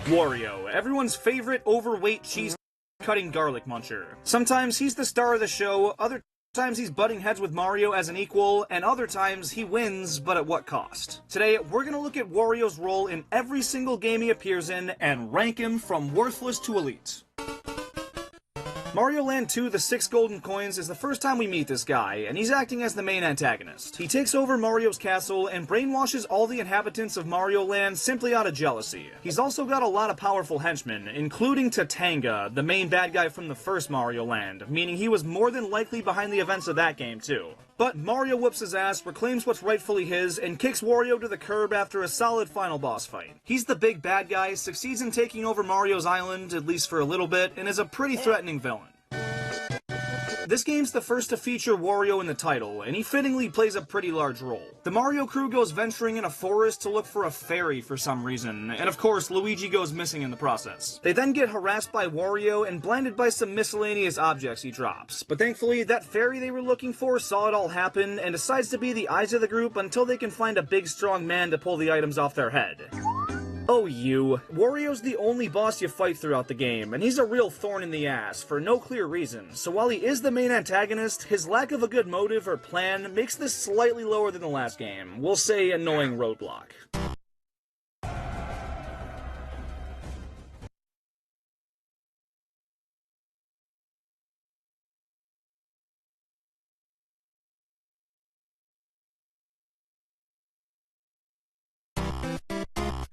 Wario, everyone's favorite overweight cheese-cutting garlic muncher. Sometimes he's the star of the show, other times he's butting heads with Mario as an equal, and other times he wins, but at what cost? Today, we're gonna look at Wario's role in every single game he appears in, and rank him from worthless to elite. Mario Land 2: The Six Golden Coins is the first time we meet this guy, and he's acting as the main antagonist. He takes over Mario's castle and brainwashes all the inhabitants of Mario Land simply out of jealousy. He's also got a lot of powerful henchmen, including Tatanga, the main bad guy from the first Mario Land, meaning he was more than likely behind the events of that game too. But Mario whoops his ass, reclaims what's rightfully his, and kicks Wario to the curb after a solid final boss fight. He's the big bad guy, succeeds in taking over Mario's island, at least for a little bit, and is a pretty threatening villain. This game's the first to feature Wario in the title, and he fittingly plays a pretty large role. The Mario crew goes venturing in a forest to look for a fairy for some reason, and of course Luigi goes missing in the process. They then get harassed by Wario and blinded by some miscellaneous objects he drops, but thankfully that fairy they were looking for saw it all happen and decides to be the eyes of the group until they can find a big strong man to pull the items off their head. Oh you. Wario's the only boss you fight throughout the game, and he's a real thorn in the ass, for no clear reason, so while he is the main antagonist, his lack of a good motive or plan makes this slightly lower than the last game. We'll say annoying roadblock.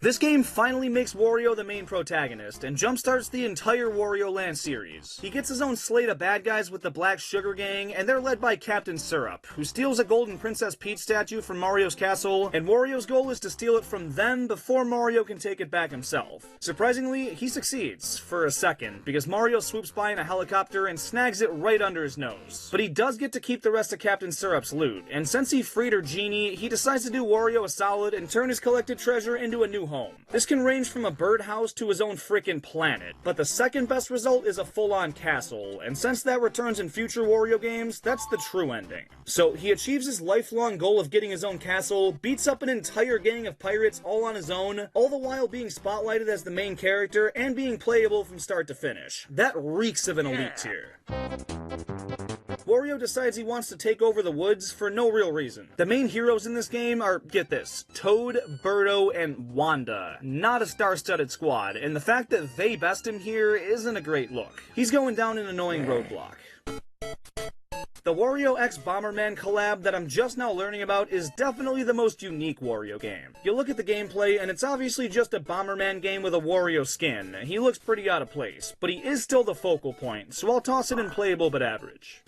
This game finally makes Wario the main protagonist, and jumpstarts the entire Wario Land series. He gets his own slate of bad guys with the Black Sugar Gang, and they're led by Captain Syrup, who steals a golden Princess Peach statue from Mario's castle, and Wario's goal is to steal it from them before Mario can take it back himself. Surprisingly, he succeeds, for a second, because Mario swoops by in a helicopter and snags it right under his nose. But he does get to keep the rest of Captain Syrup's loot, and since he freed her genie, he decides to do Wario a solid and turn his collected treasure into a new home. This can range from a birdhouse to his own frickin' planet, but the second best result is a full-on castle, and since that returns in future Wario games, that's the true ending. So he achieves his lifelong goal of getting his own castle, beats up an entire gang of pirates all on his own, all the while being spotlighted as the main character and being playable from start to finish. That reeks of an elite tier. Wario decides he wants to take over the woods for no real reason. The main heroes in this game are, get this, Toad, Birdo, and Wanda. Not a star-studded squad, and the fact that they best him here isn't a great look. He's going down an annoying roadblock. The Wario x Bomberman collab that I'm just now learning about is definitely the most unique Wario game. You look at the gameplay and it's obviously just a Bomberman game with a Wario skin. He looks pretty out of place, but he is still the focal point, so I'll toss it in playable but average.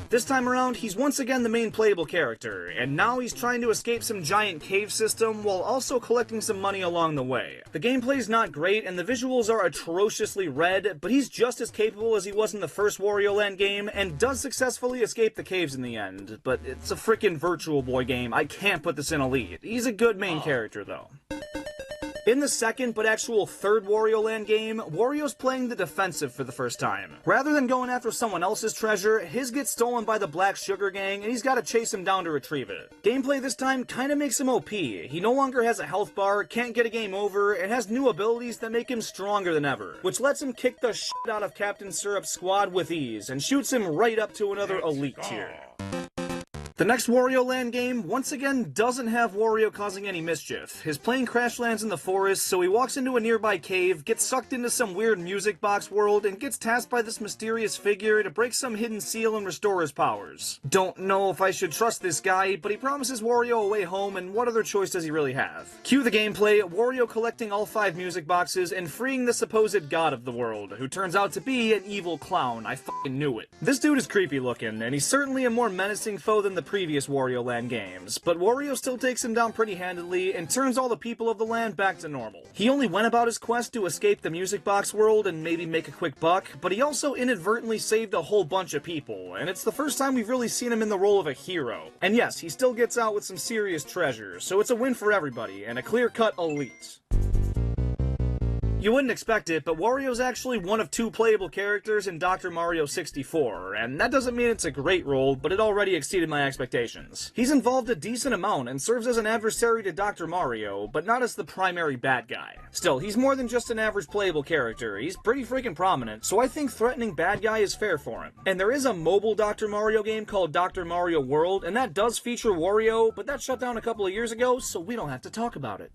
This time around, he's once again the main playable character, and now he's trying to escape some giant cave system while also collecting some money along the way. The gameplay's not great, and the visuals are atrociously red, but he's just as capable as he was in the first Wario Land game, and does successfully escape the caves in the end. But it's a frickin' Virtual Boy game, I can't put this in elite. He's a good main character, though. In the second, but actual third Wario Land game, Wario's playing the defensive for the first time. Rather than going after someone else's treasure, his gets stolen by the Black Sugar Gang, and he's gotta chase him down to retrieve it. Gameplay this time kinda makes him OP. He no longer has a health bar, can't get a game over, and has new abilities that make him stronger than ever, which lets him kick the shit out of Captain Syrup's squad with ease, and shoots him right up to another elite tier. The next Wario Land game, once again, doesn't have Wario causing any mischief. His plane crash lands in the forest, so he walks into a nearby cave, gets sucked into some weird music box world, and gets tasked by this mysterious figure to break some hidden seal and restore his powers. Don't know if I should trust this guy, but he promises Wario a way home, and what other choice does he really have? Cue the gameplay, Wario collecting all 5 music boxes and freeing the supposed god of the world, who turns out to be an evil clown. I fucking knew it. This dude is creepy looking, and he's certainly a more menacing foe than the previous Wario Land games, but Wario still takes him down pretty handedly and turns all the people of the land back to normal. He only went about his quest to escape the music box world and maybe make a quick buck, but he also inadvertently saved a whole bunch of people, and it's the first time we've really seen him in the role of a hero. And yes, he still gets out with some serious treasure, so it's a win for everybody, and a clear-cut elite. You wouldn't expect it, but Wario's actually one of 2 playable characters in Dr. Mario 64, and that doesn't mean it's a great role, but it already exceeded my expectations. He's involved a decent amount and serves as an adversary to Dr. Mario, but not as the primary bad guy. Still, he's more than just an average playable character, he's pretty freaking prominent, so I think threatening bad guy is fair for him. And there is a mobile Dr. Mario game called Dr. Mario World, and that does feature Wario, but that shut down a couple of years ago, so we don't have to talk about it.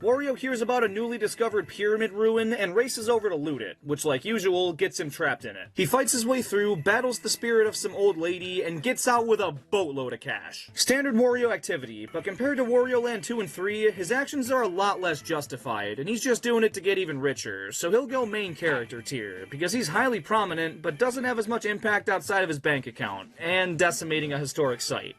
Wario hears about a newly discovered pyramid ruin and races over to loot it, which like usual, gets him trapped in it. He fights his way through, battles the spirit of some old lady, and gets out with a boatload of cash. Standard Wario activity, but compared to Wario Land 2 and 3, his actions are a lot less justified, and he's just doing it to get even richer, so he'll go main character tier, because he's highly prominent, but doesn't have as much impact outside of his bank account, and decimating a historic site.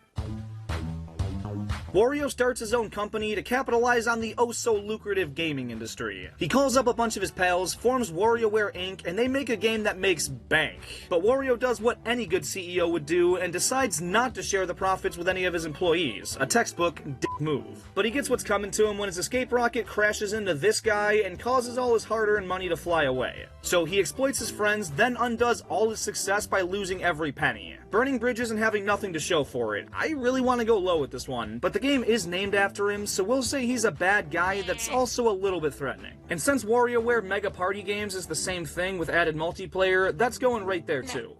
Wario starts his own company to capitalize on the oh-so-lucrative gaming industry. He calls up a bunch of his pals, forms WarioWare Inc., and they make a game that makes bank. But Wario does what any good CEO would do and decides not to share the profits with any of his employees, a textbook dick move. But he gets what's coming to him when his escape rocket crashes into this guy and causes all his hard-earned money to fly away. So he exploits his friends, then undoes all his success by losing every penny, burning bridges and having nothing to show for it. I really want to go low with this one, but the game is named after him, so we'll say he's a bad guy that's also a little bit threatening. And since WarioWare Mega Party Games is the same thing with added multiplayer, that's going right there too.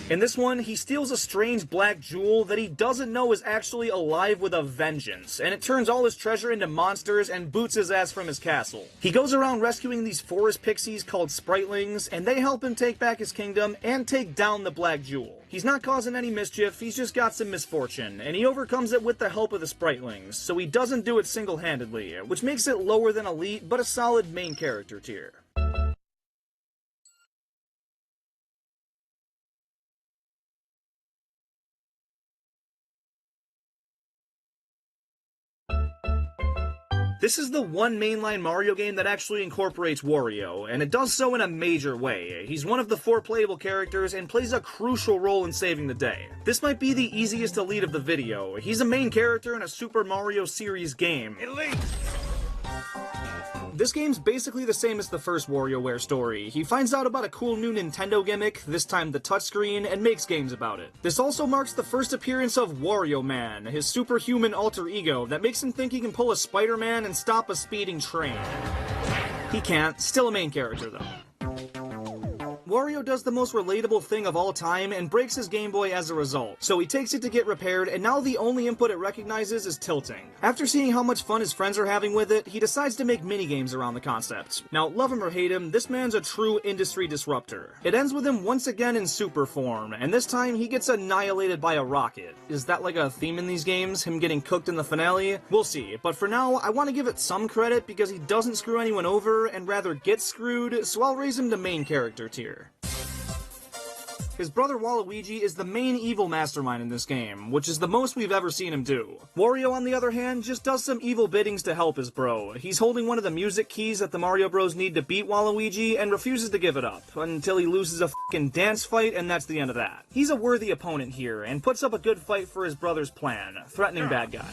In this one, he steals a strange black jewel that he doesn't know is actually alive with a vengeance, and it turns all his treasure into monsters and boots his ass from his castle. He goes around rescuing these forest pixies called Spritelings, and they help him take back his kingdom and take down the black jewel. He's not causing any mischief, he's just got some misfortune, and he overcomes it with the help of the Spritelings, so he doesn't do it single-handedly, which makes it lower than Elite, but a solid main character tier. This is the one mainline Mario game that actually incorporates Wario, and it does so in a major way. He's one of the 4 playable characters and plays a crucial role in saving the day. This might be the easiest Elite of the video. He's a main character in a Super Mario series game. Elite! This game's basically the same as the first WarioWare story. He finds out about a cool new Nintendo gimmick, this time the touchscreen, and makes games about it. This also marks the first appearance of Wario Man, his superhuman alter ego that makes him think he can pull a Spider-Man and stop a speeding train. He can't, still a main character though. Wario does the most relatable thing of all time and breaks his Game Boy as a result, so he takes it to get repaired and now the only input it recognizes is tilting. After seeing how much fun his friends are having with it, he decides to make minigames around the concept. Now, love him or hate him, this man's a true industry disruptor. It ends with him once again in super form, and this time he gets annihilated by a rocket. Is that like a theme in these games, him getting cooked in the finale? We'll see, but for now, I want to give it some credit because he doesn't screw anyone over and rather gets screwed, so I'll raise him to main character tier. His brother Waluigi is the main evil mastermind in this game, which is the most we've ever seen him do. Wario, on the other hand, just does some evil biddings to help his bro. He's holding one of the music keys that the Mario Bros need to beat Waluigi and refuses to give it up, until he loses a fucking dance fight and that's the end of that. He's a worthy opponent here, and puts up a good fight for his brother's plan, threatening bad guy.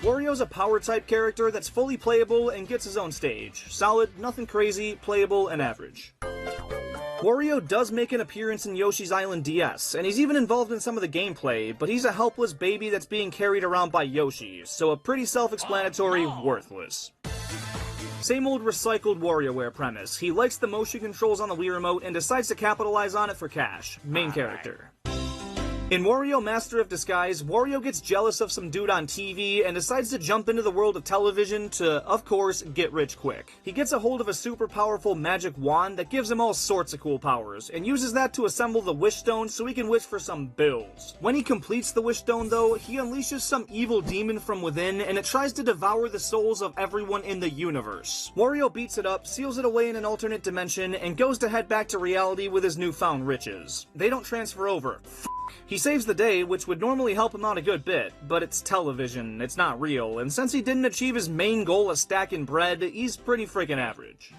Wario's a power-type character that's fully playable and gets his own stage. Solid, nothing crazy, playable, and average. Wario does make an appearance in Yoshi's Island DS, and he's even involved in some of the gameplay, but he's a helpless baby that's being carried around by Yoshi, so a pretty self-explanatory worthless. Same old recycled WarioWare premise. He likes the motion controls on the Wii Remote and decides to capitalize on it for cash. Main character. In Wario Master of Disguise, Wario gets jealous of some dude on TV and decides to jump into the world of television to, of course, get rich quick. He gets a hold of a super powerful magic wand that gives him all sorts of cool powers, and uses that to assemble the Wish Stone so he can wish for some bills. When he completes the Wish Stone though, he unleashes some evil demon from within and it tries to devour the souls of everyone in the universe. Wario beats it up, seals it away in an alternate dimension, and goes to head back to reality with his newfound riches. They don't transfer over. He saves the day, which would normally help him out a good bit, but it's television, it's not real, and since he didn't achieve his main goal of stacking bread, he's pretty freaking average.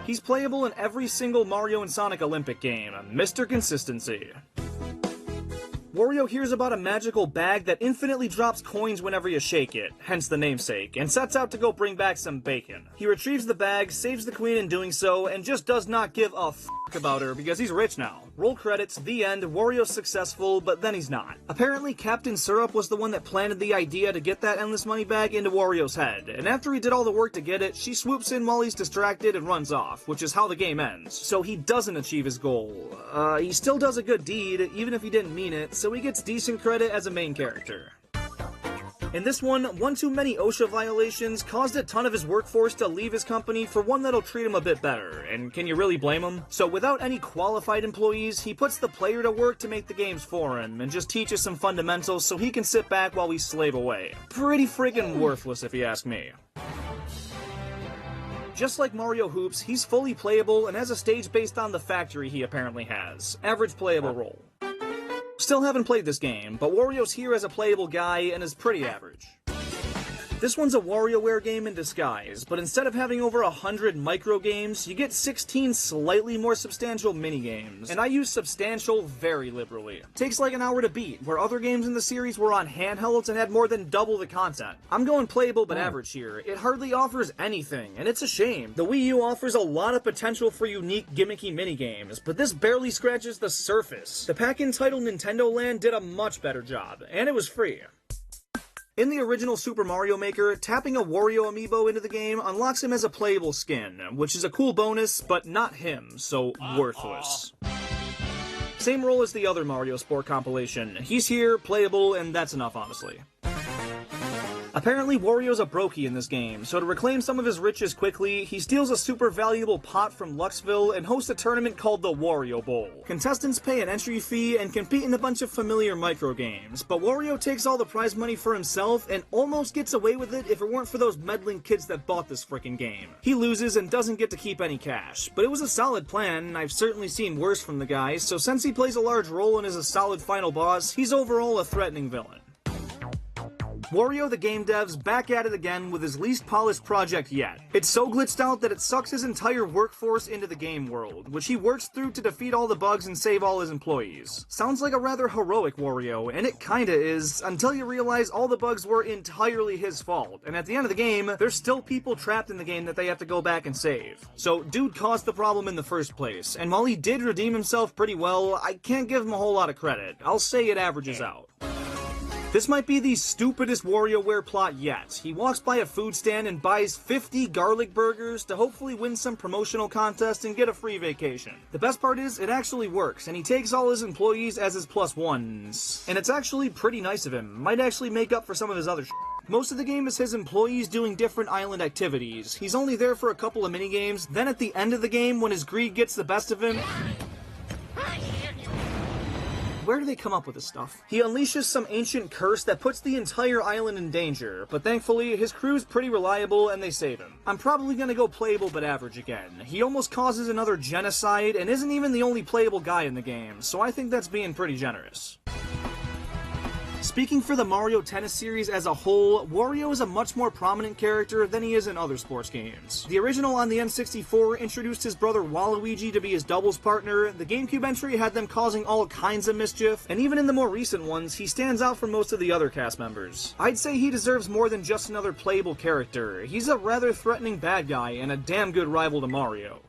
He's playable in every single Mario and Sonic Olympic game, Mr. Consistency. Wario hears about a magical bag that infinitely drops coins whenever you shake it, hence the namesake, and sets out to go bring back some bacon. He retrieves the bag, saves the queen in doing so, and just does not give a f*** about her because he's rich now. Roll credits, the end, Wario's successful, but then he's not. Apparently, Captain Syrup was the one that planted the idea to get that endless money bag into Wario's head, and after he did all the work to get it, she swoops in while he's distracted and runs off, which is how the game ends. So he doesn't achieve his goal. He still does a good deed, even if he didn't mean it, so he gets decent credit as a main character. In this one too many OSHA violations caused a ton of his workforce to leave his company for one that'll treat him a bit better, and can you really blame him? So without any qualified employees, he puts the player to work to make the games for him, and just teaches some fundamentals so he can sit back while we slave away. Pretty friggin' worthless if you ask me. Just like Mario Hoops, he's fully playable and has a stage based on the factory he apparently has. Average playable role. Still haven't played this game, but Wario's here as a playable guy and is pretty average. This one's a WarioWare game in disguise, but instead of having over 100 micro games, you get 16 slightly more substantial mini-games, and I use substantial very liberally. Takes like an hour to beat, where other games in the series were on handhelds and had more than double the content. I'm going playable but average here. It hardly offers anything, and it's a shame. The Wii U offers a lot of potential for unique gimmicky mini-games, but this barely scratches the surface. The pack entitled Nintendo Land did a much better job, and it was free. In the original Super Mario Maker, tapping a Wario amiibo into the game unlocks him as a playable skin, which is a cool bonus, but not him, so worthless. Same role as the other Mario Sport compilation. He's here, playable, and that's enough, honestly. Apparently, Wario's a brokey in this game, so to reclaim some of his riches quickly, he steals a super valuable pot from Luxville and hosts a tournament called the Wario Bowl. Contestants pay an entry fee and compete in a bunch of familiar micro games, but Wario takes all the prize money for himself and almost gets away with it if it weren't for those meddling kids that bought this frickin' game. He loses and doesn't get to keep any cash, but it was a solid plan, and I've certainly seen worse from the guy, so since he plays a large role and is a solid final boss, he's overall a threatening villain. Wario the game dev's back at it again with his least polished project yet. It's so glitched out that it sucks his entire workforce into the game world, which he works through to defeat all the bugs and save all his employees. Sounds like a rather heroic Wario, and it kinda is, until you realize all the bugs were entirely his fault, and at the end of the game, there's still people trapped in the game that they have to go back and save. So, dude caused the problem in the first place, and while he did redeem himself pretty well, I can't give him a whole lot of credit. I'll say it averages out. This might be the stupidest WarioWare plot yet. He walks by a food stand and buys 50 garlic burgers to hopefully win some promotional contest and get a free vacation. The best part is, it actually works, and he takes all his employees as his +1s. And it's actually pretty nice of him. Might actually make up for some of his other shit. Most of the game is his employees doing different island activities. He's only there for a couple of minigames, then at the end of the game, when his greed gets the best of him... Where do they come up with this stuff? He unleashes some ancient curse that puts the entire island in danger, but thankfully, his crew's pretty reliable and they save him. I'm probably gonna go playable but average again. He almost causes another genocide and isn't even the only playable guy in the game, so I think that's being pretty generous. Speaking for the Mario Tennis series as a whole, Wario is a much more prominent character than he is in other sports games. The original on the N64 introduced his brother Waluigi to be his doubles partner, the GameCube entry had them causing all kinds of mischief, and even in the more recent ones, he stands out from most of the other cast members. I'd say he deserves more than just another playable character. He's a rather threatening bad guy and a damn good rival to Mario.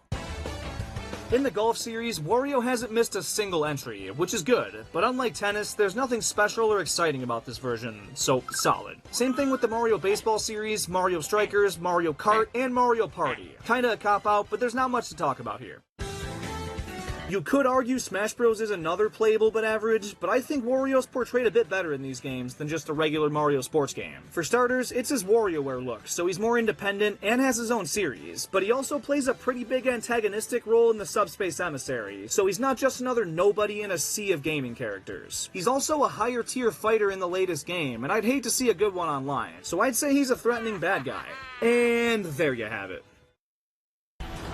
In the golf series, Wario hasn't missed a single entry, which is good, but unlike tennis, there's nothing special or exciting about this version, so solid. Same thing with the Mario Baseball series, Mario Strikers, Mario Kart, and Mario Party. Kinda a cop-out, but there's not much to talk about here. You could argue Smash Bros. Is another playable but average, but I think Wario's portrayed a bit better in these games than just a regular Mario sports game. For starters, it's his WarioWare look, so he's more independent and has his own series, but he also plays a pretty big antagonistic role in the Subspace Emissary, so he's not just another nobody in a sea of gaming characters. He's also a higher tier fighter in the latest game, and I'd hate to see a good one online, so I'd say he's a threatening bad guy. And there you have it.